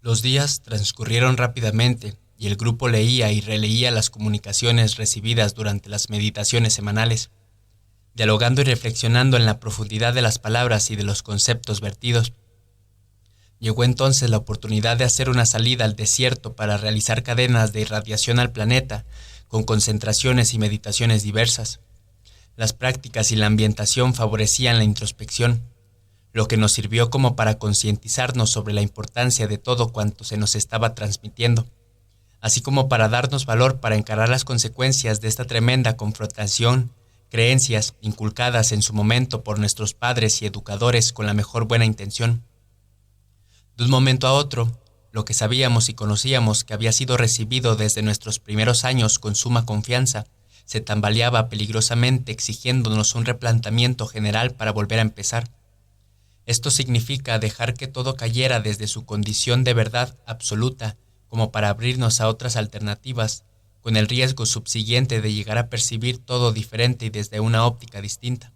Los días transcurrieron rápidamente y el grupo leía y releía las comunicaciones recibidas durante las meditaciones semanales, dialogando y reflexionando en la profundidad de las palabras y de los conceptos vertidos. Llegó entonces la oportunidad de hacer una salida al desierto para realizar cadenas de irradiación al planeta, con concentraciones y meditaciones diversas. Las prácticas y la ambientación favorecían la introspección, lo que nos sirvió como para concientizarnos sobre la importancia de todo cuanto se nos estaba transmitiendo, así como para darnos valor para encarar las consecuencias de esta tremenda confrontación, creencias inculcadas en su momento por nuestros padres y educadores con la mejor buena intención. De un momento a otro, lo que sabíamos y conocíamos que había sido recibido desde nuestros primeros años con suma confianza, se tambaleaba peligrosamente exigiéndonos un replanteamiento general para volver a empezar. Esto significa dejar que todo cayera desde su condición de verdad absoluta, como para abrirnos a otras alternativas, con el riesgo subsiguiente de llegar a percibir todo diferente y desde una óptica distinta.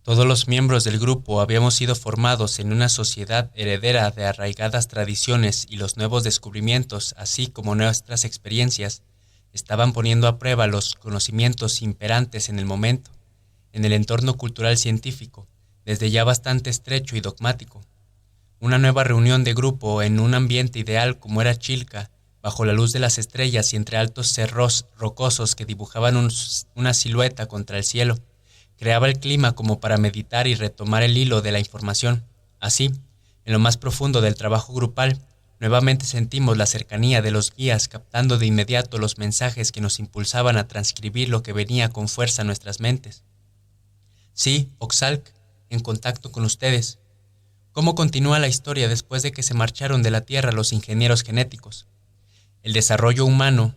Todos los miembros del grupo habíamos sido formados en una sociedad heredera de arraigadas tradiciones y los nuevos descubrimientos, así como nuestras experiencias, estaban poniendo a prueba los conocimientos imperantes en el momento, en el entorno cultural científico, desde ya bastante estrecho y dogmático. Una nueva reunión de grupo en un ambiente ideal como era Chilca, bajo la luz de las estrellas y entre altos cerros rocosos que dibujaban una silueta contra el cielo, creaba el clima como para meditar y retomar el hilo de la información. Así, en lo más profundo del trabajo grupal, nuevamente sentimos la cercanía de los guías, captando de inmediato los mensajes que nos impulsaban a transcribir lo que venía con fuerza a nuestras mentes. Sí, Oxalc, en contacto con ustedes. ¿Cómo continúa la historia después de que se marcharon de la Tierra los ingenieros genéticos? El desarrollo humano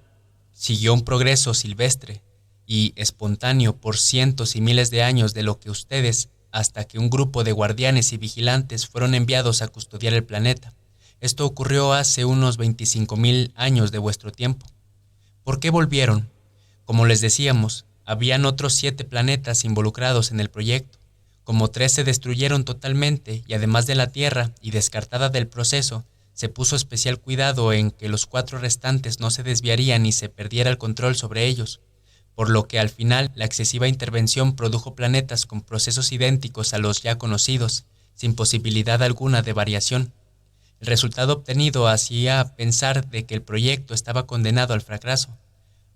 siguió un progreso silvestre y espontáneo por cientos y miles de años de lo que ustedes, hasta que un grupo de guardianes y vigilantes fueron enviados a custodiar el planeta. Esto ocurrió hace unos 25,000 años de vuestro tiempo. ¿Por qué volvieron? Como les decíamos, habían otros 7 planetas involucrados en el proyecto. Como 3 se destruyeron totalmente y además de la Tierra y descartada del proceso, se puso especial cuidado en que los 4 restantes no se desviarían ni se perdiera el control sobre ellos, por lo que al final la excesiva intervención produjo planetas con procesos idénticos a los ya conocidos, sin posibilidad alguna de variación. El resultado obtenido hacía pensar de que el proyecto estaba condenado al fracaso.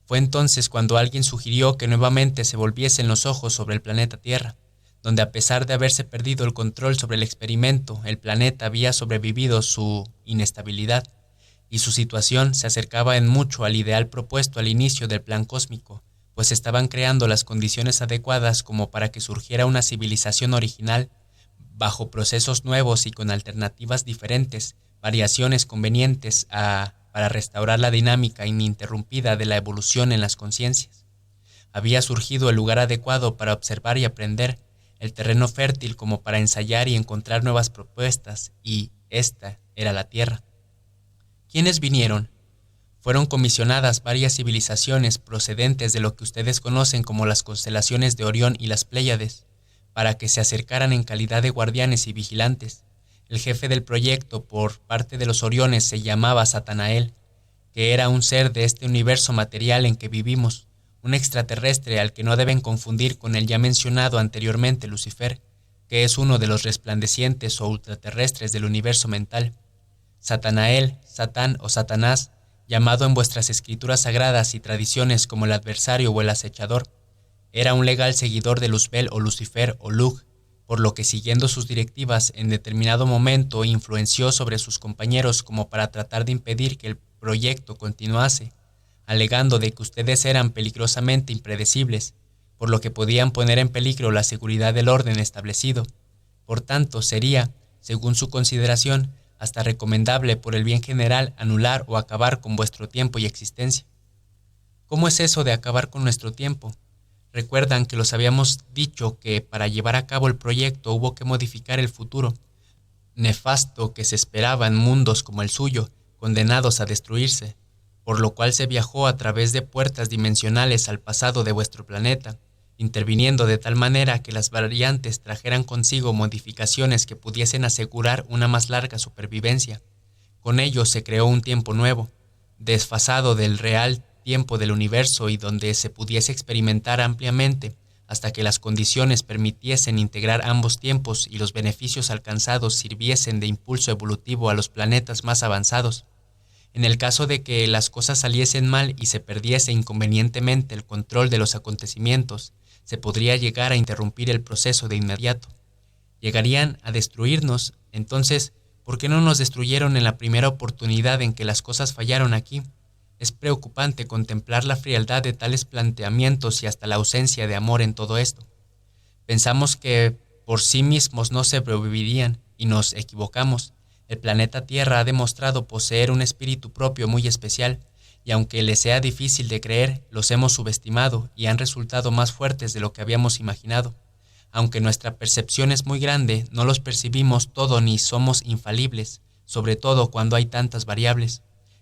Fue entonces cuando alguien sugirió que nuevamente se volviesen los ojos sobre el planeta Tierra, donde a pesar de haberse perdido el control sobre el experimento, el planeta había sobrevivido su inestabilidad, y su situación se acercaba en mucho al ideal propuesto al inicio del plan cósmico, pues estaban creando las condiciones adecuadas como para que surgiera una civilización original, bajo procesos nuevos y con alternativas diferentes, variaciones convenientes para restaurar la dinámica ininterrumpida de la evolución en las conciencias. Había surgido el lugar adecuado para observar y aprender, el terreno fértil como para ensayar y encontrar nuevas propuestas, y esta era la Tierra. ¿Quiénes vinieron? Fueron comisionadas varias civilizaciones procedentes de lo que ustedes conocen como las constelaciones de Orión y las Pléyades, para que se acercaran en calidad de guardianes y vigilantes. El jefe del proyecto por parte de los Oriones se llamaba Satanael, que era un ser de este universo material en que vivimos, un extraterrestre al que no deben confundir con el ya mencionado anteriormente Lucifer, que es uno de los resplandecientes o ultraterrestres del universo mental. Satanael, Satán o Satanás, llamado en vuestras escrituras sagradas y tradiciones como el adversario o el acechador, era un legal seguidor de Luzbel o Lucifer o Lug, por lo que siguiendo sus directivas en determinado momento influenció sobre sus compañeros como para tratar de impedir que el proyecto continuase, alegando de que ustedes eran peligrosamente impredecibles, por lo que podían poner en peligro la seguridad del orden establecido. Por tanto, sería, según su consideración, hasta recomendable por el bien general anular o acabar con vuestro tiempo y existencia. ¿Cómo es eso de acabar con nuestro tiempo? Recuerdan que los habíamos dicho que para llevar a cabo el proyecto hubo que modificar el futuro nefasto que se esperaba en mundos como el suyo, condenados a destruirse, por lo cual se viajó a través de puertas dimensionales al pasado de vuestro planeta, interviniendo de tal manera que las variantes trajeran consigo modificaciones que pudiesen asegurar una más larga supervivencia. Con ello se creó un tiempo nuevo, desfasado del real tiempo del universo y donde se pudiese experimentar ampliamente hasta que las condiciones permitiesen integrar ambos tiempos y los beneficios alcanzados sirviesen de impulso evolutivo a los planetas más avanzados. En el caso de que las cosas saliesen mal y se perdiese inconvenientemente el control de los acontecimientos, se podría llegar a interrumpir el proceso de inmediato. Llegarían a destruirnos, entonces, ¿por qué no nos destruyeron en la primera oportunidad en que las cosas fallaron aquí? Es preocupante contemplar la frialdad de tales planteamientos y hasta la ausencia de amor en todo esto. Pensamos que por sí mismos no sobrevivirían y nos equivocamos. El planeta Tierra ha demostrado poseer un espíritu propio muy especial, y aunque les sea difícil de creer, los hemos subestimado y han resultado más fuertes de lo que habíamos imaginado. Aunque nuestra percepción es muy grande, no los percibimos todo ni somos infalibles, sobre todo cuando hay tantas variables.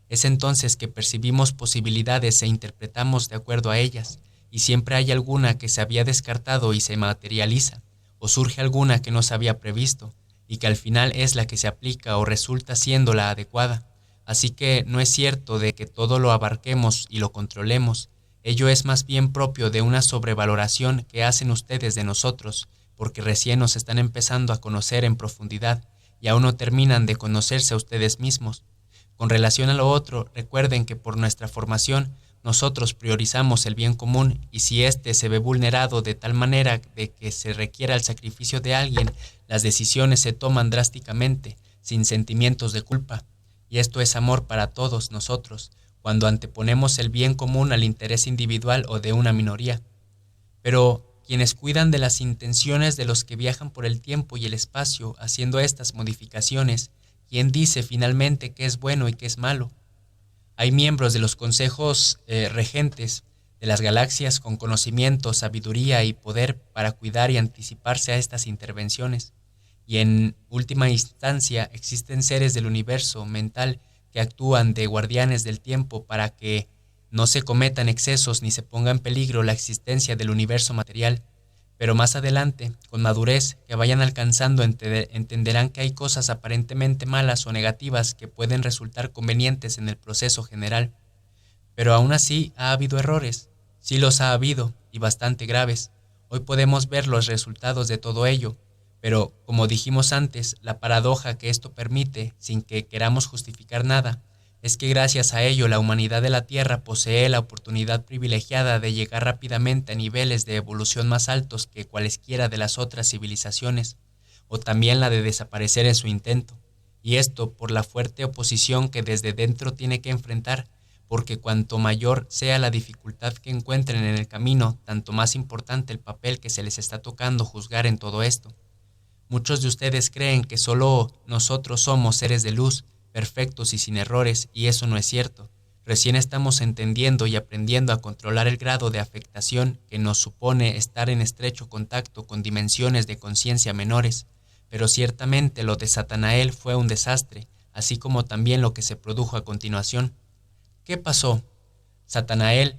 Es entonces que percibimos posibilidades e interpretamos de acuerdo a ellas, y siempre hay alguna que se había descartado y se materializa, o surge alguna que no se había previsto, y que al final es la que se aplica o resulta siendo la adecuada. Así que no es cierto de que todo lo abarquemos y lo controlemos. Ello es más bien propio de una sobrevaloración que hacen ustedes de nosotros, porque recién nos están empezando a conocer en profundidad y aún no terminan de conocerse a ustedes mismos. Con relación a lo otro, recuerden que por nuestra formación nosotros priorizamos el bien común y si éste se ve vulnerado de tal manera de que se requiera el sacrificio de alguien, las decisiones se toman drásticamente, sin sentimientos de culpa. Y esto es amor para todos nosotros, cuando anteponemos el bien común al interés individual o de una minoría. Pero quienes cuidan de las intenciones de los que viajan por el tiempo y el espacio haciendo estas modificaciones, ¿quién dice finalmente qué es bueno y qué es malo? Hay miembros de los consejos regentes de las galaxias con conocimiento, sabiduría y poder para cuidar y anticiparse a estas intervenciones. Y en última instancia existen seres del universo mental que actúan de guardianes del tiempo para que no se cometan excesos ni se ponga en peligro la existencia del universo material. Pero más adelante, con madurez que vayan alcanzando, entenderán que hay cosas aparentemente malas o negativas que pueden resultar convenientes en el proceso general. Pero aún así ha habido errores, sí los ha habido, y bastante graves. Hoy podemos ver los resultados de todo ello, pero, como dijimos antes, la paradoja que esto permite, sin que queramos justificar nada, es que gracias a ello la humanidad de la Tierra posee la oportunidad privilegiada de llegar rápidamente a niveles de evolución más altos que cualesquiera de las otras civilizaciones, o también la de desaparecer en su intento, y esto por la fuerte oposición que desde dentro tiene que enfrentar, porque cuanto mayor sea la dificultad que encuentren en el camino, tanto más importante el papel que se les está tocando juzgar en todo esto. Muchos de ustedes creen que solo nosotros somos seres de luz, perfectos y sin errores, y eso no es cierto. Recién estamos entendiendo y aprendiendo a controlar el grado de afectación que nos supone estar en estrecho contacto con dimensiones de conciencia menores, pero ciertamente lo de Satanael fue un desastre, así como también lo que se produjo a continuación. ¿Qué pasó? Satanael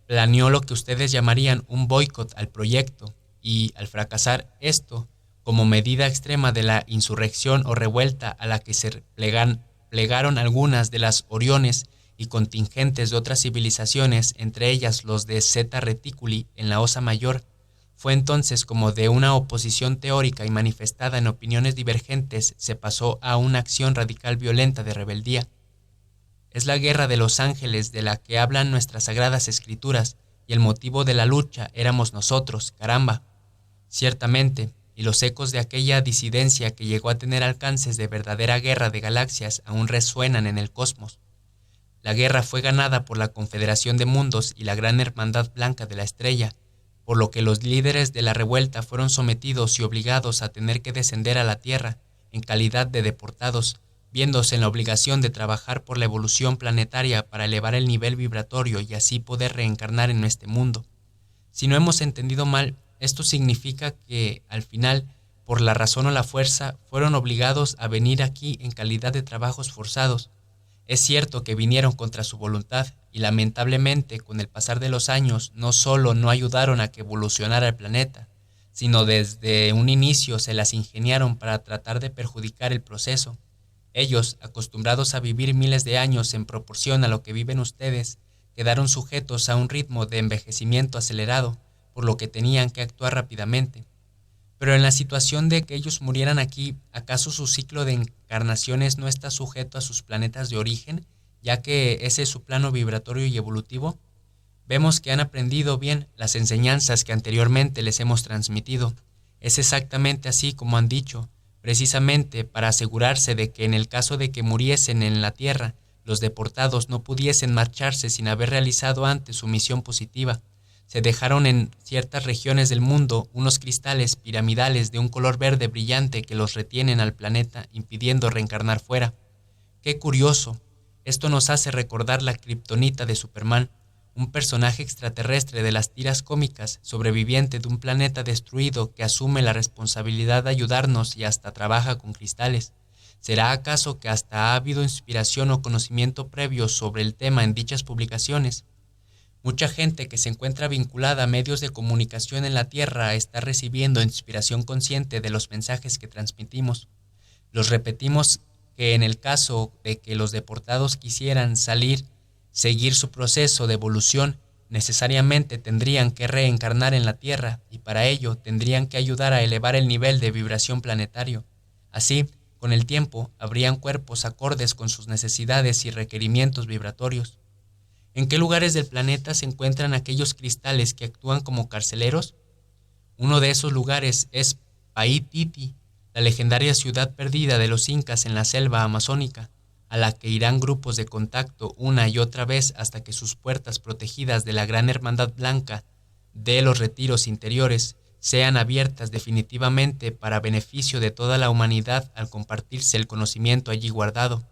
planeó lo que ustedes llamarían un boicot al proyecto, y al fracasar esto, como medida extrema de la insurrección o revuelta a la que se plegaron algunas de las Oriones y contingentes de otras civilizaciones, entre ellas los de Zeta Reticuli en la Osa Mayor, fue entonces como de una oposición teórica y manifestada en opiniones divergentes se pasó a una acción radical violenta de rebeldía. Es la guerra de los ángeles de la que hablan nuestras sagradas escrituras, y el motivo de la lucha éramos nosotros, caramba. Ciertamente, y los ecos de aquella disidencia que llegó a tener alcances de verdadera guerra de galaxias aún resuenan en el cosmos. La guerra fue ganada por la Confederación de Mundos y la Gran Hermandad Blanca de la Estrella, por lo que los líderes de la revuelta fueron sometidos y obligados a tener que descender a la Tierra en calidad de deportados, viéndose en la obligación de trabajar por la evolución planetaria para elevar el nivel vibratorio y así poder reencarnar en este mundo. Si no hemos entendido mal, esto significa que, al final, por la razón o la fuerza, fueron obligados a venir aquí en calidad de trabajos forzados. Es cierto que vinieron contra su voluntad y lamentablemente, con el pasar de los años, no solo no ayudaron a que evolucionara el planeta, sino desde un inicio se las ingeniaron para tratar de perjudicar el proceso. Ellos, acostumbrados a vivir miles de años en proporción a lo que viven ustedes, quedaron sujetos a un ritmo de envejecimiento acelerado, por lo que tenían que actuar rápidamente. Pero en la situación de que ellos murieran aquí, ¿acaso su ciclo de encarnaciones no está sujeto a sus planetas de origen, ya que ese es su plano vibratorio y evolutivo? Vemos que han aprendido bien las enseñanzas que anteriormente les hemos transmitido. Es exactamente así como han dicho, precisamente para asegurarse de que en el caso de que muriesen en la Tierra, los deportados no pudiesen marcharse sin haber realizado antes su misión positiva. Se dejaron en ciertas regiones del mundo unos cristales piramidales de un color verde brillante que los retienen al planeta, impidiendo reencarnar fuera. ¡Qué curioso! Esto nos hace recordar la kriptonita de Superman, un personaje extraterrestre de las tiras cómicas, sobreviviente de un planeta destruido que asume la responsabilidad de ayudarnos y hasta trabaja con cristales. ¿Será acaso que hasta ha habido inspiración o conocimiento previo sobre el tema en dichas publicaciones? Mucha gente que se encuentra vinculada a medios de comunicación en la Tierra está recibiendo inspiración consciente de los mensajes que transmitimos. Los repetimos que en el caso de que los deportados quisieran seguir su proceso de evolución, necesariamente tendrían que reencarnar en la Tierra y para ello tendrían que ayudar a elevar el nivel de vibración planetario. Así, con el tiempo, habrían cuerpos acordes con sus necesidades y requerimientos vibratorios. ¿En qué lugares del planeta se encuentran aquellos cristales que actúan como carceleros? Uno de esos lugares es Paititi, la legendaria ciudad perdida de los incas en la selva amazónica, a la que irán grupos de contacto una y otra vez hasta que sus puertas protegidas de la Gran Hermandad Blanca de los retiros interiores sean abiertas definitivamente para beneficio de toda la humanidad al compartirse el conocimiento allí guardado.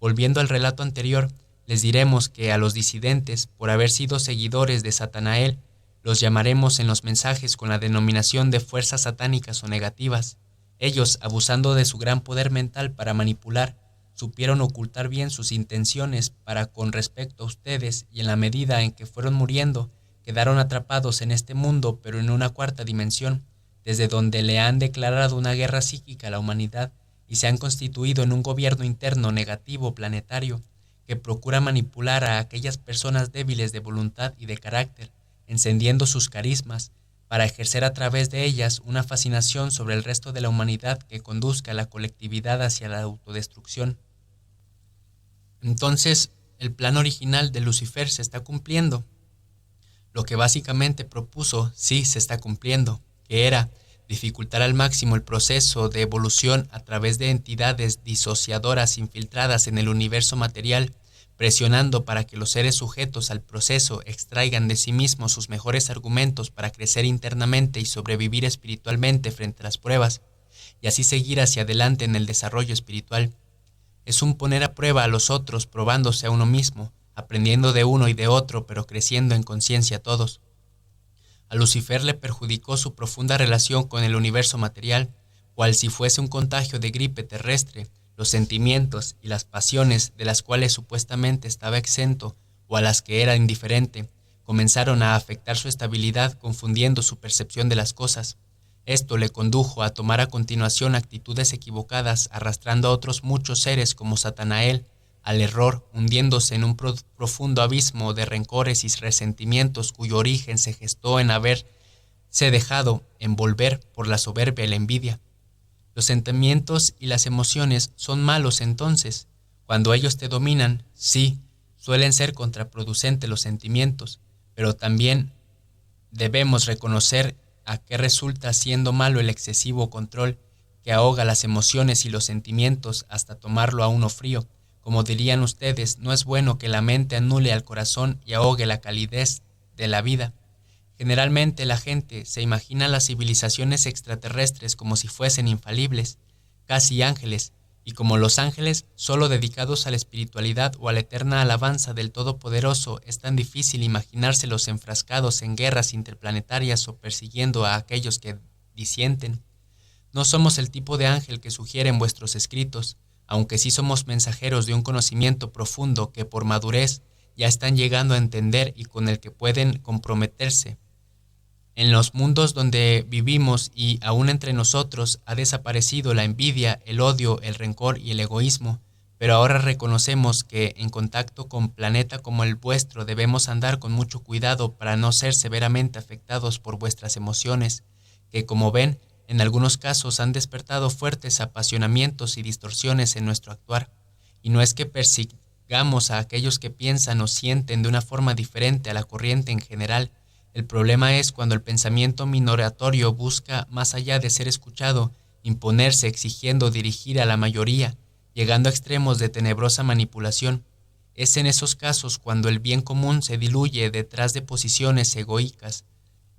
Volviendo al relato anterior, les diremos que a los disidentes, por haber sido seguidores de Satanael, los llamaremos en los mensajes con la denominación de fuerzas satánicas o negativas. Ellos, abusando de su gran poder mental para manipular, supieron ocultar bien sus intenciones para con respecto a ustedes y en la medida en que fueron muriendo, quedaron atrapados en este mundo pero en una cuarta dimensión, desde donde le han declarado una guerra psíquica a la humanidad y se han constituido en un gobierno interno negativo planetario que procura manipular a aquellas personas débiles de voluntad y de carácter, encendiendo sus carismas, para ejercer a través de ellas una fascinación sobre el resto de la humanidad que conduzca a la colectividad hacia la autodestrucción. Entonces, el plan original de Lucifer se está cumpliendo. Lo que básicamente propuso sí se está cumpliendo, que era dificultar al máximo el proceso de evolución a través de entidades disociadoras infiltradas en el universo material, presionando para que los seres sujetos al proceso extraigan de sí mismos sus mejores argumentos para crecer internamente y sobrevivir espiritualmente frente a las pruebas, y así seguir hacia adelante en el desarrollo espiritual. Es un poner a prueba a los otros probándose a uno mismo, aprendiendo de uno y de otro, pero creciendo en conciencia todos. A Lucifer le perjudicó su profunda relación con el universo material, cual si fuese un contagio de gripe terrestre. Los sentimientos y las pasiones de las cuales supuestamente estaba exento o a las que era indiferente, comenzaron a afectar su estabilidad confundiendo su percepción de las cosas. Esto le condujo a tomar a continuación actitudes equivocadas, arrastrando a otros muchos seres como Satanael al error, hundiéndose en un profundo abismo de rencores y resentimientos cuyo origen se gestó en haberse dejado envolver por la soberbia y la envidia. Los sentimientos y las emociones son malos entonces. Cuando ellos te dominan, sí, suelen ser contraproducentes los sentimientos, pero también debemos reconocer a qué resulta siendo malo el excesivo control que ahoga las emociones y los sentimientos hasta tomarlo a uno frío. Como dirían ustedes, no es bueno que la mente anule al corazón y ahogue la calidez de la vida. Generalmente la gente se imagina las civilizaciones extraterrestres como si fuesen infalibles, casi ángeles, y como los ángeles solo dedicados a la espiritualidad o a la eterna alabanza del Todopoderoso, es tan difícil imaginárselos enfrascados en guerras interplanetarias o persiguiendo a aquellos que disienten. No somos el tipo de ángel que sugieren vuestros escritos, aunque sí somos mensajeros de un conocimiento profundo que por madurez ya están llegando a entender y con el que pueden comprometerse. En los mundos donde vivimos y aún entre nosotros ha desaparecido la envidia, el odio, el rencor y el egoísmo, pero ahora reconocemos que en contacto con planeta como el vuestro debemos andar con mucho cuidado para no ser severamente afectados por vuestras emociones, que como ven, en algunos casos han despertado fuertes apasionamientos y distorsiones en nuestro actuar. Y no es que persigamos a aquellos que piensan o sienten de una forma diferente a la corriente en general. El problema es cuando el pensamiento minoratorio busca, más allá de ser escuchado, imponerse exigiendo dirigir a la mayoría, llegando a extremos de tenebrosa manipulación. Es en esos casos cuando el bien común se diluye detrás de posiciones egoicas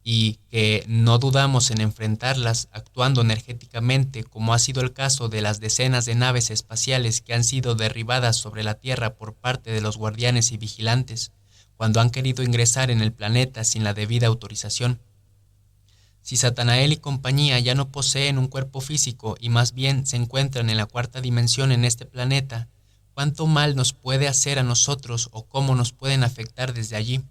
y que no dudamos en enfrentarlas actuando energéticamente, como ha sido el caso de las decenas de naves espaciales que han sido derribadas sobre la Tierra por parte de los guardianes y vigilantes, cuando han querido ingresar en el planeta sin la debida autorización. Si Satanael y compañía ya no poseen un cuerpo físico y más bien se encuentran en la cuarta dimensión en este planeta, ¿cuánto mal nos puede hacer a nosotros o cómo nos pueden afectar desde allí?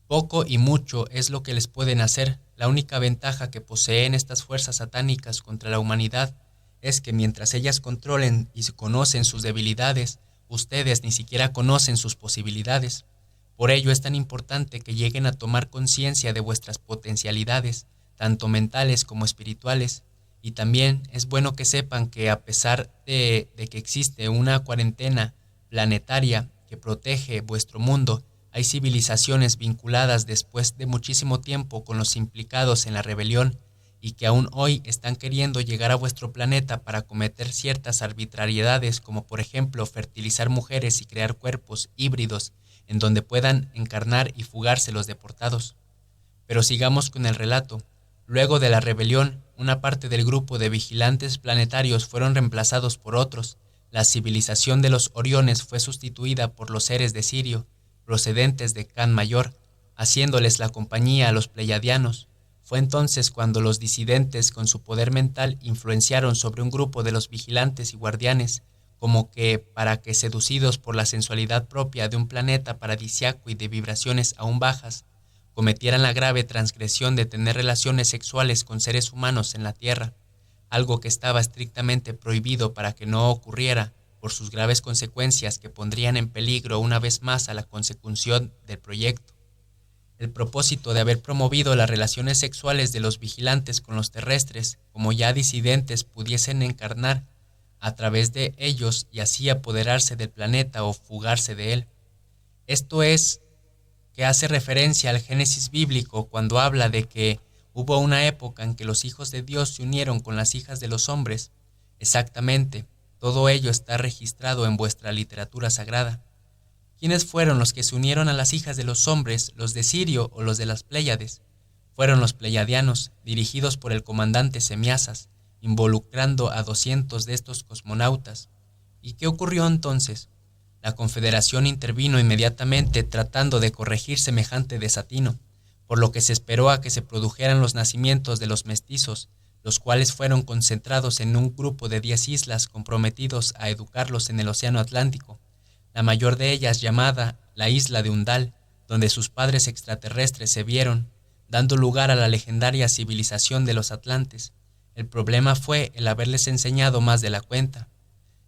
Poco y mucho es lo que les pueden hacer. La única ventaja que poseen estas fuerzas satánicas contra la humanidad es que mientras ellas controlen y conocen sus debilidades, ustedes ni siquiera conocen sus posibilidades. Por ello es tan importante que lleguen a tomar conciencia de vuestras potencialidades, tanto mentales como espirituales, y también es bueno que sepan que a pesar de que existe una cuarentena planetaria que protege vuestro mundo, hay civilizaciones vinculadas después de muchísimo tiempo con los implicados en la rebelión y que aún hoy están queriendo llegar a vuestro planeta para cometer ciertas arbitrariedades como por ejemplo fertilizar mujeres y crear cuerpos híbridos en donde puedan encarnar y fugarse los deportados. Pero sigamos con el relato. Luego de la rebelión, una parte del grupo de vigilantes planetarios fueron reemplazados por otros. La civilización de los Oriones fue sustituida por los seres de Sirio, procedentes de Can Mayor, haciéndoles la compañía a los pleiadianos. Fue entonces cuando los disidentes con su poder mental influenciaron sobre un grupo de los vigilantes y guardianes, como que para que seducidos por la sensualidad propia de un planeta paradisiaco y de vibraciones aún bajas, cometieran la grave transgresión de tener relaciones sexuales con seres humanos en la Tierra, algo que estaba estrictamente prohibido para que no ocurriera, por sus graves consecuencias que pondrían en peligro una vez más a la consecución del proyecto. El propósito de haber promovido las relaciones sexuales de los vigilantes con los terrestres, como ya disidentes pudiesen encarnar a través de ellos y así apoderarse del planeta o fugarse de él. Esto es que hace referencia al Génesis bíblico cuando habla de que hubo una época en que los hijos de Dios se unieron con las hijas de los hombres. Exactamente. Todo ello está registrado en vuestra literatura sagrada. ¿Quiénes fueron los que se unieron a las hijas de los hombres, los de Sirio o los de las Pléyades? Fueron los pleiadianos, dirigidos por el comandante Semiasas, involucrando a 200 de estos cosmonautas. ¿Y qué ocurrió entonces? La Confederación intervino inmediatamente tratando de corregir semejante desatino, por lo que se esperó a que se produjeran los nacimientos de los mestizos, los cuales fueron concentrados en un grupo de 10 islas comprometidos a educarlos en el Océano Atlántico, la mayor de ellas llamada la isla de Undal, donde sus padres extraterrestres se vieron, dando lugar a la legendaria civilización de los atlantes. El problema fue el haberles enseñado más de la cuenta.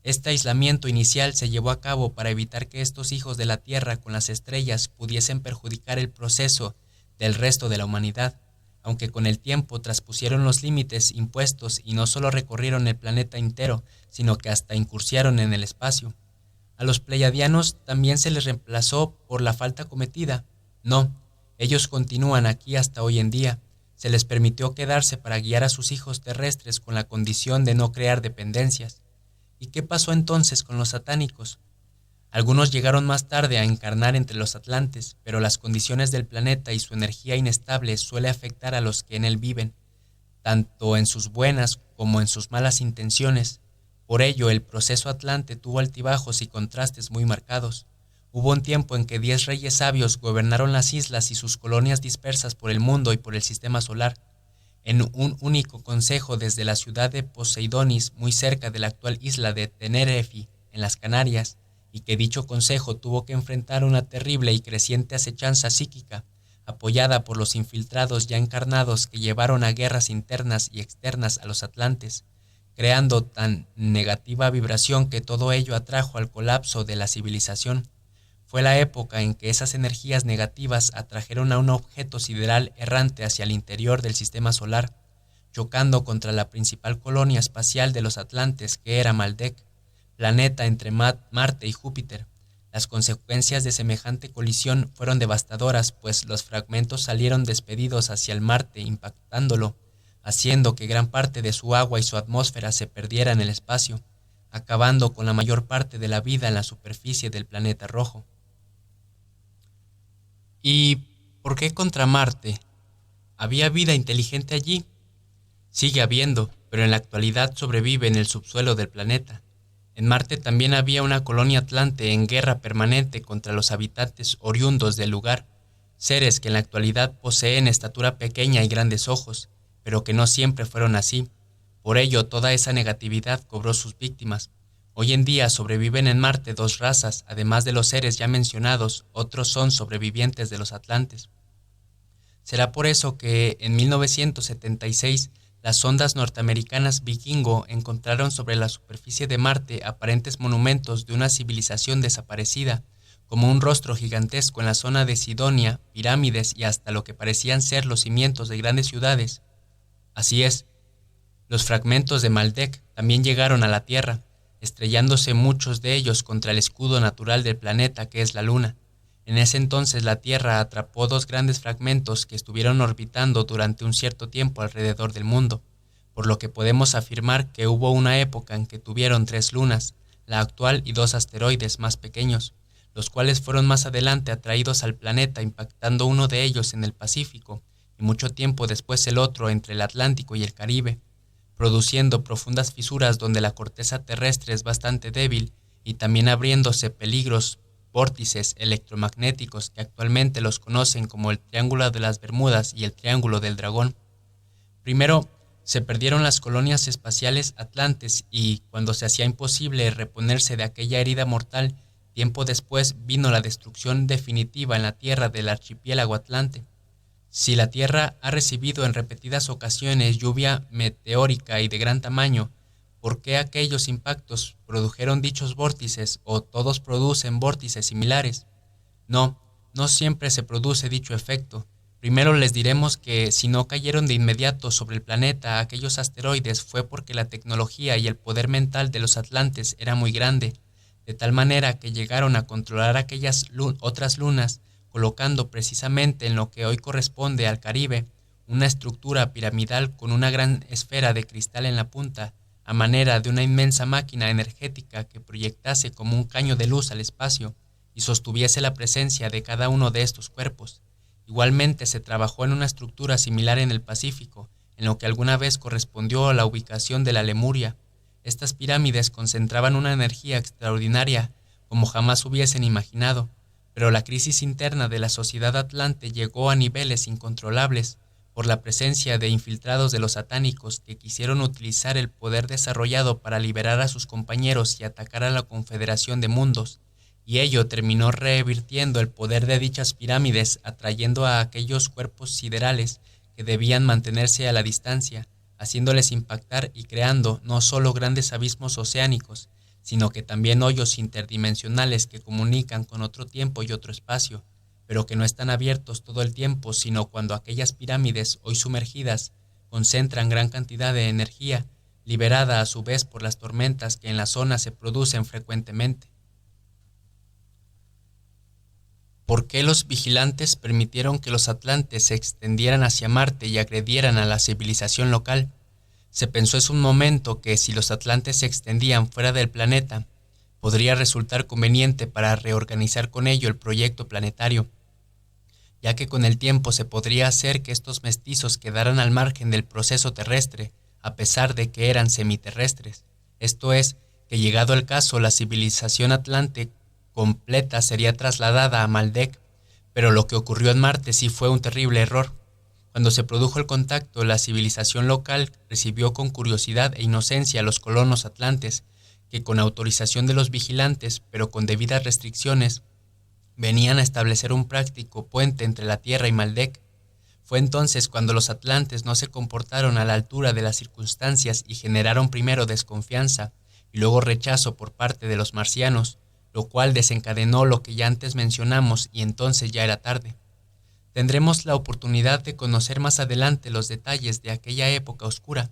Este aislamiento inicial se llevó a cabo para evitar que estos hijos de la Tierra con las estrellas pudiesen perjudicar el proceso del resto de la humanidad, aunque con el tiempo traspusieron los límites impuestos y no solo recorrieron el planeta entero, sino que hasta incursionaron en el espacio. A los pleiadianos también se les reemplazó por la falta cometida. No, ellos continúan aquí hasta hoy en día. Se les permitió quedarse para guiar a sus hijos terrestres con la condición de no crear dependencias. ¿Y qué pasó entonces con los satánicos? Algunos llegaron más tarde a encarnar entre los atlantes, pero las condiciones del planeta y su energía inestable suele afectar a los que en él viven, tanto en sus buenas como en sus malas intenciones. Por ello, el proceso atlante tuvo altibajos y contrastes muy marcados. Hubo un tiempo en que 10 reyes sabios gobernaron las islas y sus colonias dispersas por el mundo y por el sistema solar, en un único consejo desde la ciudad de Poseidonis, muy cerca de la actual isla de Tenerife, en las Canarias, y que dicho consejo tuvo que enfrentar una terrible y creciente acechanza psíquica, apoyada por los infiltrados ya encarnados que llevaron a guerras internas y externas a los atlantes, creando tan negativa vibración que todo ello atrajo al colapso de la civilización. Fue la época en que esas energías negativas atrajeron a un objeto sideral errante hacia el interior del sistema solar, chocando contra la principal colonia espacial de los atlantes, que era Maldek, planeta entre Marte y Júpiter. Las consecuencias de semejante colisión fueron devastadoras, pues los fragmentos salieron despedidos hacia el Marte, impactándolo, haciendo que gran parte de su agua y su atmósfera se perdiera en el espacio, acabando con la mayor parte de la vida en la superficie del planeta rojo. ¿Y por qué contra Marte? ¿Había vida inteligente allí? Sigue habiendo, pero en la actualidad sobrevive en el subsuelo del planeta. En Marte también había una colonia atlante en guerra permanente contra los habitantes oriundos del lugar, seres que en la actualidad poseen estatura pequeña y grandes ojos, pero que no siempre fueron así. Por ello, toda esa negatividad cobró sus víctimas. Hoy en día sobreviven en Marte dos razas, además de los seres ya mencionados, otros son sobrevivientes de los atlantes. Será por eso que en 1976 las sondas norteamericanas Vikingo encontraron sobre la superficie de Marte aparentes monumentos de una civilización desaparecida, como un rostro gigantesco en la zona de Sidonia, pirámides y hasta lo que parecían ser los cimientos de grandes ciudades. Así es, los fragmentos de Maldek también llegaron a la Tierra, estrellándose muchos de ellos contra el escudo natural del planeta que es la Luna. En ese entonces la Tierra atrapó dos grandes fragmentos que estuvieron orbitando durante un cierto tiempo alrededor del mundo, por lo que podemos afirmar que hubo una época en que tuvieron 3 lunas, la actual y 2 asteroides más pequeños, los cuales fueron más adelante atraídos al planeta impactando uno de ellos en el Pacífico y mucho tiempo después el otro entre el Atlántico y el Caribe, produciendo profundas fisuras donde la corteza terrestre es bastante débil y también abriéndose peligros vórtices electromagnéticos que actualmente los conocen como el Triángulo de las Bermudas y el Triángulo del Dragón. Primero, se perdieron las colonias espaciales atlantes y, cuando se hacía imposible reponerse de aquella herida mortal, tiempo después vino la destrucción definitiva en la Tierra del archipiélago atlante. Si la Tierra ha recibido en repetidas ocasiones lluvia meteórica y de gran tamaño, ¿por qué aquellos impactos produjeron dichos vórtices o todos producen vórtices similares? No siempre se produce dicho efecto. Primero les diremos que si no cayeron de inmediato sobre el planeta aquellos asteroides fue porque la tecnología y el poder mental de los atlantes era muy grande, de tal manera que llegaron a controlar aquellas otras lunas, colocando precisamente en lo que hoy corresponde al Caribe una estructura piramidal con una gran esfera de cristal en la punta, a manera de una inmensa máquina energética que proyectase como un caño de luz al espacio y sostuviese la presencia de cada uno de estos cuerpos. Igualmente se trabajó en una estructura similar en el Pacífico, en lo que alguna vez correspondió a la ubicación de la Lemuria. Estas pirámides concentraban una energía extraordinaria como jamás hubiesen imaginado, pero la crisis interna de la sociedad atlante llegó a niveles incontrolables por la presencia de infiltrados de los satánicos que quisieron utilizar el poder desarrollado para liberar a sus compañeros y atacar a la Confederación de Mundos, y ello terminó revirtiendo el poder de dichas pirámides, atrayendo a aquellos cuerpos siderales que debían mantenerse a la distancia, haciéndoles impactar y creando no solo grandes abismos oceánicos, sino que también hoyos interdimensionales que comunican con otro tiempo y otro espacio, pero que no están abiertos todo el tiempo, sino cuando aquellas pirámides, hoy sumergidas, concentran gran cantidad de energía, liberada a su vez por las tormentas que en la zona se producen frecuentemente. ¿Por qué los vigilantes permitieron que los atlantes se extendieran hacia Marte y agredieran a la civilización local? Se pensó en un momento que si los atlantes se extendían fuera del planeta, podría resultar conveniente para reorganizar con ello el proyecto planetario, ya que con el tiempo se podría hacer que estos mestizos quedaran al margen del proceso terrestre, a pesar de que eran semiterrestres. Esto es, que llegado el caso la civilización atlante completa sería trasladada a Maldek, pero lo que ocurrió en Marte sí fue un terrible error. Cuando se produjo el contacto, la civilización local recibió con curiosidad e inocencia a los colonos atlantes, que con autorización de los vigilantes, pero con debidas restricciones, venían a establecer un práctico puente entre la Tierra y Maldek. Fue entonces cuando los atlantes no se comportaron a la altura de las circunstancias y generaron primero desconfianza y luego rechazo por parte de los marcianos, lo cual desencadenó lo que ya antes mencionamos y entonces ya era tarde. Tendremos la oportunidad de conocer más adelante los detalles de aquella época oscura.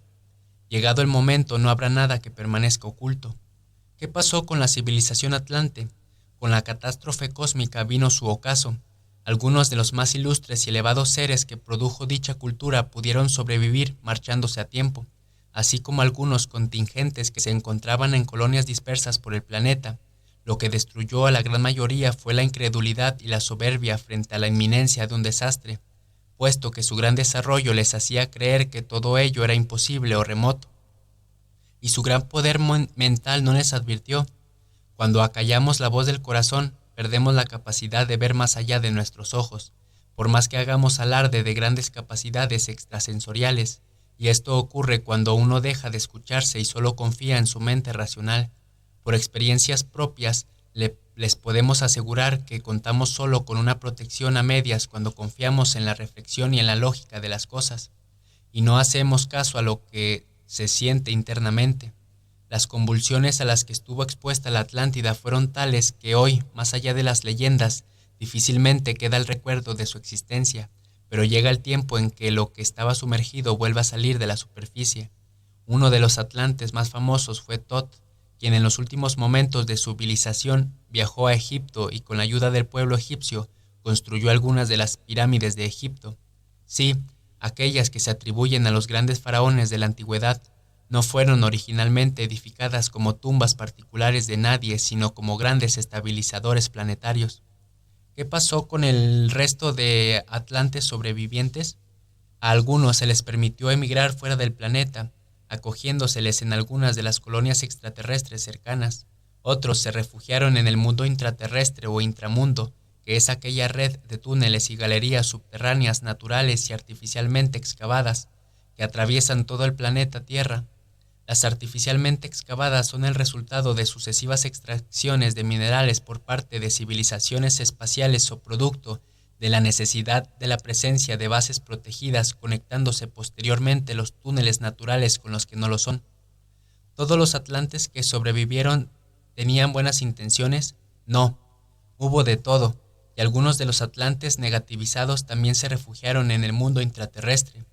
Llegado el momento no habrá nada que permanezca oculto. ¿Qué pasó con la civilización atlante? Con la catástrofe cósmica vino su ocaso. Algunos de los más ilustres y elevados seres que produjo dicha cultura pudieron sobrevivir marchándose a tiempo, así como algunos contingentes que se encontraban en colonias dispersas por el planeta. Lo que destruyó a la gran mayoría fue la incredulidad y la soberbia frente a la inminencia de un desastre, puesto que su gran desarrollo les hacía creer que todo ello era imposible o remoto. Y su gran poder mental no les advirtió. Cuando acallamos la voz del corazón, perdemos la capacidad de ver más allá de nuestros ojos, por más que hagamos alarde de grandes capacidades extrasensoriales, y esto ocurre cuando uno deja de escucharse y solo confía en su mente racional. Por experiencias propias, les podemos asegurar que contamos solo con una protección a medias cuando confiamos en la reflexión y en la lógica de las cosas, y no hacemos caso a lo que se siente internamente. Las convulsiones a las que estuvo expuesta la Atlántida fueron tales que hoy, más allá de las leyendas, difícilmente queda el recuerdo de su existencia, pero llega el tiempo en que lo que estaba sumergido vuelva a salir de la superficie. Uno de los atlantes más famosos fue Tot, quien en los últimos momentos de su civilización viajó a Egipto y con la ayuda del pueblo egipcio construyó algunas de las pirámides de Egipto. Sí, aquellas que se atribuyen a los grandes faraones de la antigüedad, no fueron originalmente edificadas como tumbas particulares de nadie, sino como grandes estabilizadores planetarios. ¿Qué pasó con el resto de atlantes sobrevivientes? A algunos se les permitió emigrar fuera del planeta, acogiéndoseles en algunas de las colonias extraterrestres cercanas. Otros se refugiaron en el mundo intraterrestre o intramundo, que es aquella red de túneles y galerías subterráneas naturales y artificialmente excavadas que atraviesan todo el planeta Tierra. Las artificialmente excavadas son el resultado de sucesivas extracciones de minerales por parte de civilizaciones espaciales o producto de la necesidad de la presencia de bases protegidas, conectándose posteriormente los túneles naturales con los que no lo son. ¿Todos los atlantes que sobrevivieron tenían buenas intenciones? No, hubo de todo, y algunos de los atlantes negativizados también se refugiaron en el mundo intraterrestre.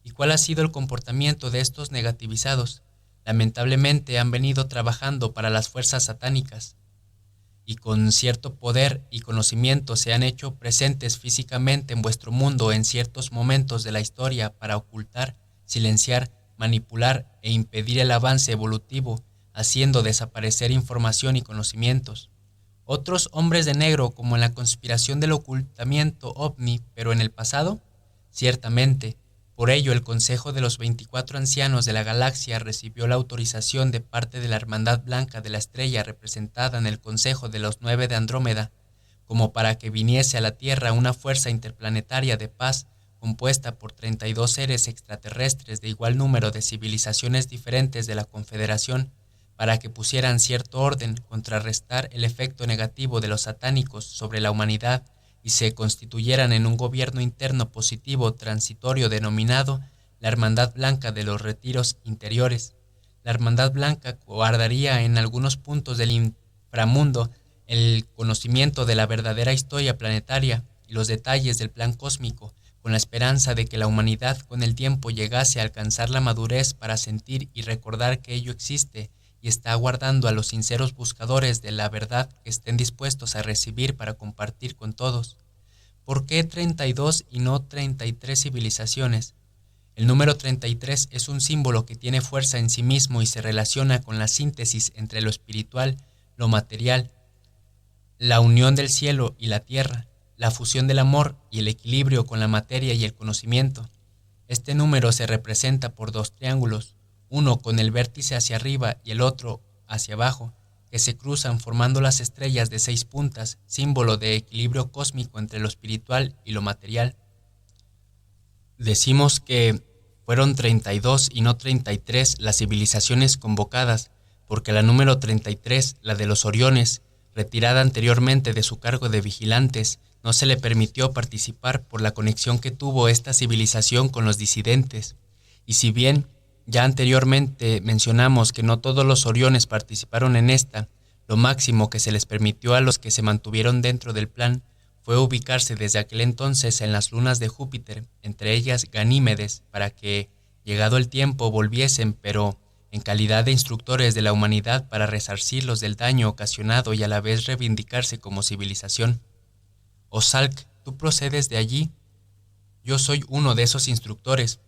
¿Y cuál ha sido el comportamiento de estos negativizados? Lamentablemente han venido trabajando para las fuerzas satánicas, y con cierto poder y conocimiento se han hecho presentes físicamente en vuestro mundo en ciertos momentos de la historia para ocultar, silenciar, manipular e impedir el avance evolutivo, haciendo desaparecer información y conocimientos. Otros hombres de negro, como en la conspiración del ocultamiento ovni, pero en el pasado, ciertamente. Por ello, el Consejo de los 24 Ancianos de la Galaxia recibió la autorización de parte de la Hermandad Blanca de la Estrella representada en el Consejo de los 9 de Andrómeda, como para que viniese a la Tierra una fuerza interplanetaria de paz compuesta por 32 seres extraterrestres de igual número de civilizaciones diferentes de la Confederación, para que pusieran cierto orden, contrarrestar el efecto negativo de los satánicos sobre la humanidad y se constituyeran en un gobierno interno positivo transitorio denominado la Hermandad Blanca de los Retiros Interiores. La Hermandad Blanca guardaría en algunos puntos del inframundo el conocimiento de la verdadera historia planetaria y los detalles del plan cósmico, con la esperanza de que la humanidad con el tiempo llegase a alcanzar la madurez para sentir y recordar que ello existe y está aguardando a los sinceros buscadores de la verdad que estén dispuestos a recibir para compartir con todos. ¿Por qué 32 y no 33 civilizaciones? El número 33 es un símbolo que tiene fuerza en sí mismo y se relaciona con la síntesis entre lo espiritual, lo material, la unión del cielo y la tierra, la fusión del amor y el equilibrio con la materia y el conocimiento. Este número se representa por dos triángulos, uno con el vértice hacia arriba y el otro hacia abajo, que se cruzan formando las estrellas de 6 puntas, símbolo de equilibrio cósmico entre lo espiritual y lo material. Decimos que fueron 32 y no 33 las civilizaciones convocadas, porque la número 33, la de los Oriones, Retirada anteriormente de su cargo de vigilantes, no se le permitió participar por la conexión que tuvo esta civilización con los disidentes, y si bien ya anteriormente mencionamos que no todos los Oriones participaron en esta, lo máximo que se les permitió a los que se mantuvieron dentro del plan fue ubicarse desde aquel entonces en las lunas de Júpiter, entre ellas Ganímedes, para que, llegado el tiempo, volviesen, pero en calidad de instructores de la humanidad para resarcirlos del daño ocasionado y a la vez reivindicarse como civilización. Osalc, ¿tú procedes de allí? Yo soy uno de esos instructores.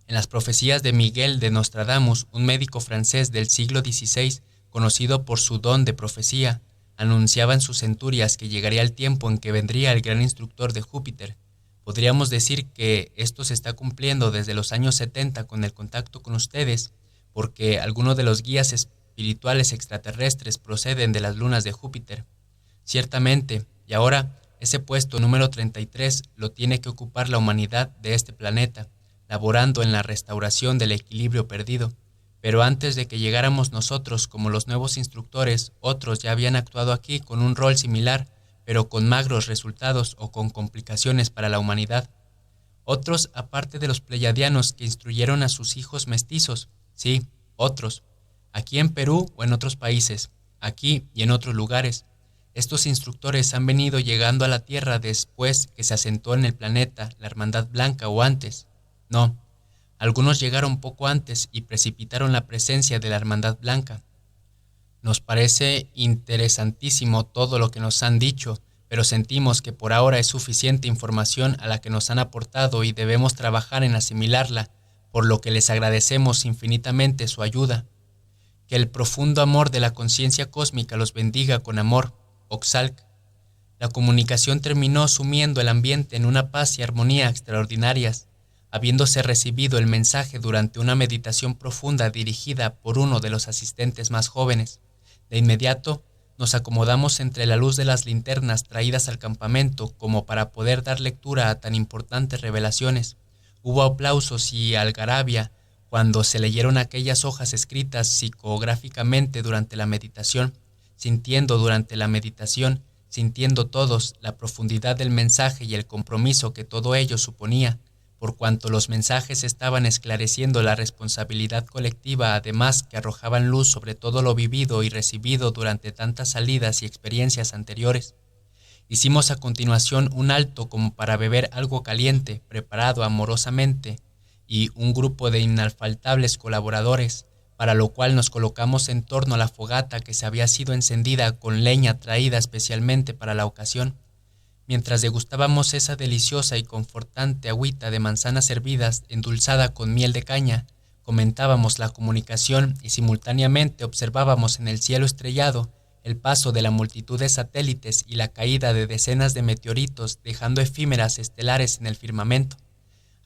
En las profecías de Miguel de Nostradamus, un médico francés del siglo XVI, conocido por su don de profecía, anunciaba en sus centurias que llegaría el tiempo en que vendría el gran instructor de Júpiter. Podríamos decir que esto se está cumpliendo desde los años 70 con el contacto con ustedes, porque algunos de los guías espirituales extraterrestres proceden de las lunas de Júpiter. Ciertamente, y ahora ese puesto número 33 lo tiene que ocupar la humanidad de este planeta, laborando en la restauración del equilibrio perdido. Pero antes de que llegáramos nosotros como los nuevos instructores, otros ya habían actuado aquí con un rol similar, pero con magros resultados o con complicaciones para la humanidad. Otros, aparte de los pleyadianos que instruyeron a sus hijos mestizos, sí, otros, aquí en Perú o en otros países, aquí y en otros lugares. Estos instructores han venido llegando a la Tierra después que se asentó en el planeta la Hermandad Blanca o antes. No. Algunos llegaron poco antes y precipitaron la presencia de la Hermandad Blanca. Nos parece interesantísimo todo lo que nos han dicho, pero sentimos que por ahora es suficiente información a la que nos han aportado y debemos trabajar en asimilarla, por lo que les agradecemos infinitamente su ayuda. Que el profundo amor de la conciencia cósmica los bendiga con amor, Oxalc. La comunicación terminó sumiendo el ambiente en una paz y armonía extraordinarias. Habiéndose recibido el mensaje durante una meditación profunda dirigida por uno de los asistentes más jóvenes, de inmediato nos acomodamos entre la luz de las linternas traídas al campamento como para poder dar lectura a tan importantes revelaciones. Hubo aplausos y algarabia cuando se leyeron aquellas hojas escritas psicográficamente durante la meditación, sintiendo todos la profundidad del mensaje y el compromiso que todo ello suponía, por cuanto los mensajes estaban esclareciendo la responsabilidad colectiva, además que arrojaban luz sobre todo lo vivido y recibido durante tantas salidas y experiencias anteriores. Hicimos a continuación un alto como para beber algo caliente, preparado amorosamente, y un grupo de inalfaltables colaboradores, para lo cual nos colocamos en torno a la fogata que se había sido encendida con leña traída especialmente para la ocasión. Mientras degustábamos esa deliciosa y confortante agüita de manzanas hervidas endulzada con miel de caña, comentábamos la comunicación y simultáneamente observábamos en el cielo estrellado el paso de la multitud de satélites y la caída de decenas de meteoritos dejando efímeras estelares en el firmamento.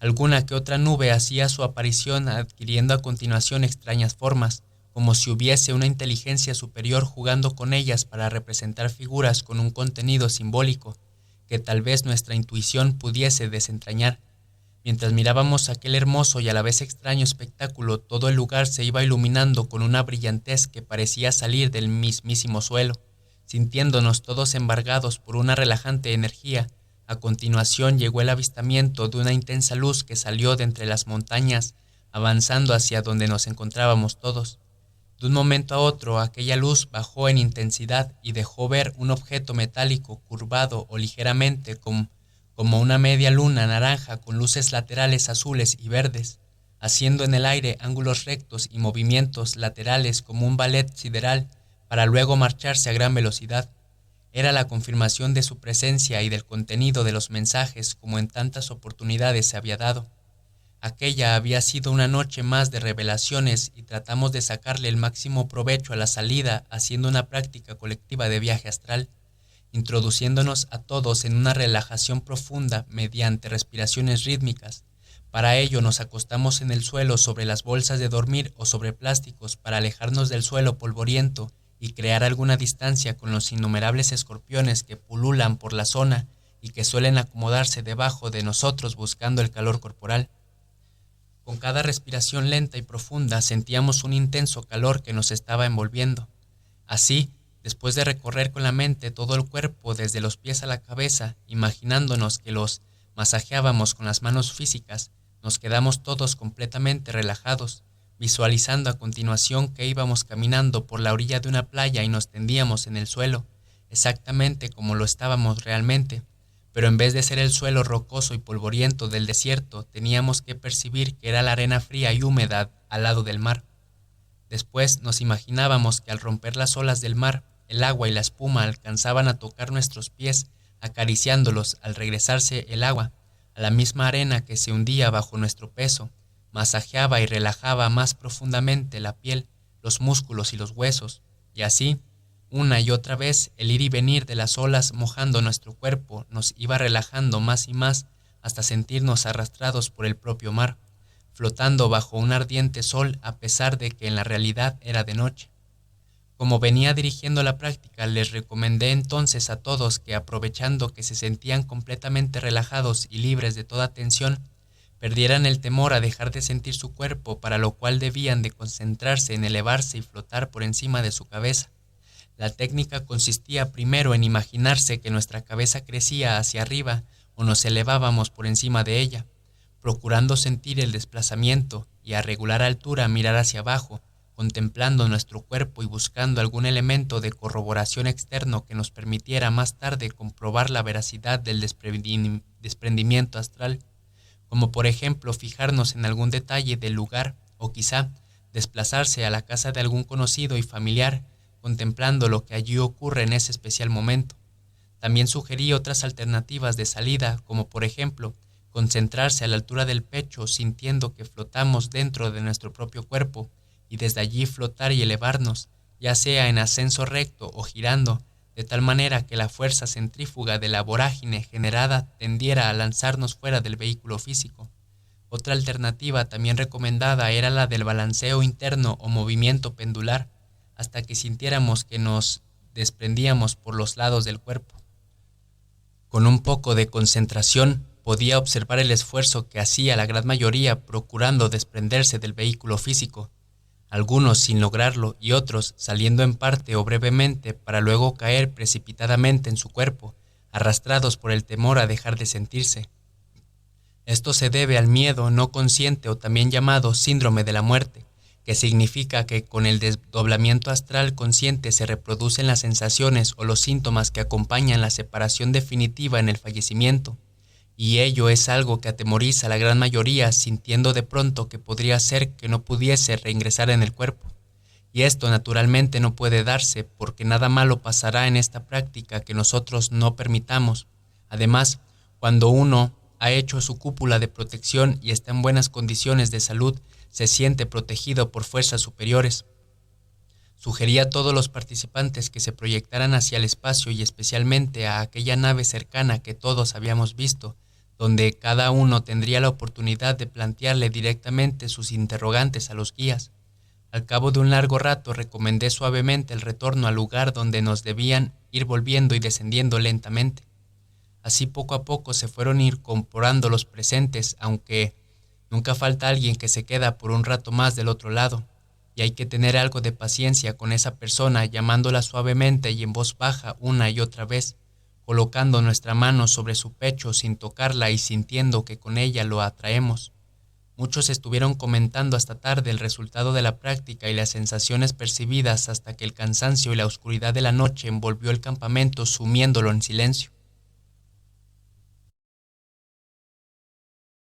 Alguna que otra nube hacía su aparición adquiriendo a continuación extrañas formas, como si hubiese una inteligencia superior jugando con ellas para representar figuras con un contenido simbólico que tal vez nuestra intuición pudiese desentrañar. Mientras mirábamos aquel hermoso y a la vez extraño espectáculo, todo el lugar se iba iluminando con una brillantez que parecía salir del mismísimo suelo, sintiéndonos todos embargados por una relajante energía. A continuación llegó el avistamiento de una intensa luz que salió de entre las montañas, avanzando hacia donde nos encontrábamos todos. De un momento a otro, aquella luz bajó en intensidad y dejó ver un objeto metálico curvado o ligeramente como una media luna naranja con luces laterales azules y verdes, haciendo en el aire ángulos rectos y movimientos laterales como un ballet sideral para luego marcharse a gran velocidad. Era la confirmación de su presencia y del contenido de los mensajes como en tantas oportunidades se había dado. Aquella había sido una noche más de revelaciones y tratamos de sacarle el máximo provecho a la salida haciendo una práctica colectiva de viaje astral, introduciéndonos a todos en una relajación profunda mediante respiraciones rítmicas. Para ello nos acostamos en el suelo sobre las bolsas de dormir o sobre plásticos para alejarnos del suelo polvoriento y crear alguna distancia con los innumerables escorpiones que pululan por la zona y que suelen acomodarse debajo de nosotros buscando el calor corporal. Con cada respiración lenta y profunda sentíamos un intenso calor que nos estaba envolviendo. Así, Después de recorrer con la mente todo el cuerpo desde los pies a la cabeza, imaginándonos que los masajeábamos con las manos físicas, nos quedamos todos completamente relajados, visualizando a continuación que íbamos caminando por la orilla de una playa y nos tendíamos en el suelo, exactamente como lo estábamos realmente, pero en vez de ser el suelo rocoso y polvoriento del desierto, teníamos que percibir que era la arena fría y húmeda al lado del mar. Después nos imaginábamos que al romper las olas del mar, el agua y la espuma alcanzaban a tocar nuestros pies, acariciándolos al regresarse el agua, a la misma arena que se hundía bajo nuestro peso, masajeaba y relajaba más profundamente la piel, los músculos y los huesos, y así, una y otra vez, el ir y venir de las olas mojando nuestro cuerpo nos iba relajando más y más hasta sentirnos arrastrados por el propio mar, flotando bajo un ardiente sol a pesar de que en la realidad era de noche. Como venía dirigiendo la práctica, les recomendé entonces a todos que, aprovechando que se sentían completamente relajados y libres de toda tensión, perdieran el temor a dejar de sentir su cuerpo, para lo cual debían de concentrarse en elevarse y flotar por encima de su cabeza. La técnica consistía primero en imaginarse que nuestra cabeza crecía hacia arriba o nos elevábamos por encima de ella, procurando sentir el desplazamiento y a regular altura mirar hacia abajo, contemplando nuestro cuerpo y buscando algún elemento de corroboración externo que nos permitiera más tarde comprobar la veracidad del desprendimiento astral, como por ejemplo fijarnos en algún detalle del lugar o quizá desplazarse a la casa de algún conocido y familiar, contemplando lo que allí ocurre en ese especial momento. También sugerí otras alternativas de salida, como por ejemplo concentrarse a la altura del pecho sintiendo que flotamos dentro de nuestro propio cuerpo y desde allí flotar y elevarnos, ya sea en ascenso recto o girando, de tal manera que la fuerza centrífuga de la vorágine generada tendiera a lanzarnos fuera del vehículo físico. Otra alternativa también recomendada era la del balanceo interno o movimiento pendular, hasta que sintiéramos que nos desprendíamos por los lados del cuerpo. Con un poco de concentración podía observar el esfuerzo que hacía la gran mayoría procurando desprenderse del vehículo físico, algunos sin lograrlo y otros saliendo en parte o brevemente para luego caer precipitadamente en su cuerpo, arrastrados por el temor a dejar de sentirse. Esto se debe al miedo no consciente o también llamado síndrome de la muerte, que significa que con el desdoblamiento astral consciente se reproducen las sensaciones o los síntomas que acompañan la separación definitiva en el fallecimiento, y ello es algo que atemoriza a la gran mayoría, sintiendo de pronto que podría ser que no pudiese reingresar en el cuerpo. Y esto naturalmente no puede darse, porque nada malo pasará en esta práctica que nosotros no permitamos. Además, cuando uno ha hecho su cúpula de protección y está en buenas condiciones de salud, se siente protegido por fuerzas superiores. Sugería a todos los participantes que se proyectaran hacia el espacio y especialmente a aquella nave cercana que todos habíamos visto, donde cada uno tendría la oportunidad de plantearle directamente sus interrogantes a los guías. Al cabo de un largo rato recomendé suavemente el retorno al lugar donde nos debían ir volviendo y descendiendo lentamente. Así poco a poco se fueron incorporando los presentes, aunque nunca falta alguien que se queda por un rato más del otro lado, y hay que tener algo de paciencia con esa persona, llamándola suavemente y en voz baja una y otra vez, colocando nuestra mano sobre su pecho sin tocarla y sintiendo que con ella lo atraemos. Muchos estuvieron comentando hasta tarde el resultado de la práctica y las sensaciones percibidas hasta que el cansancio y la oscuridad de la noche envolvió el campamento sumiéndolo en silencio.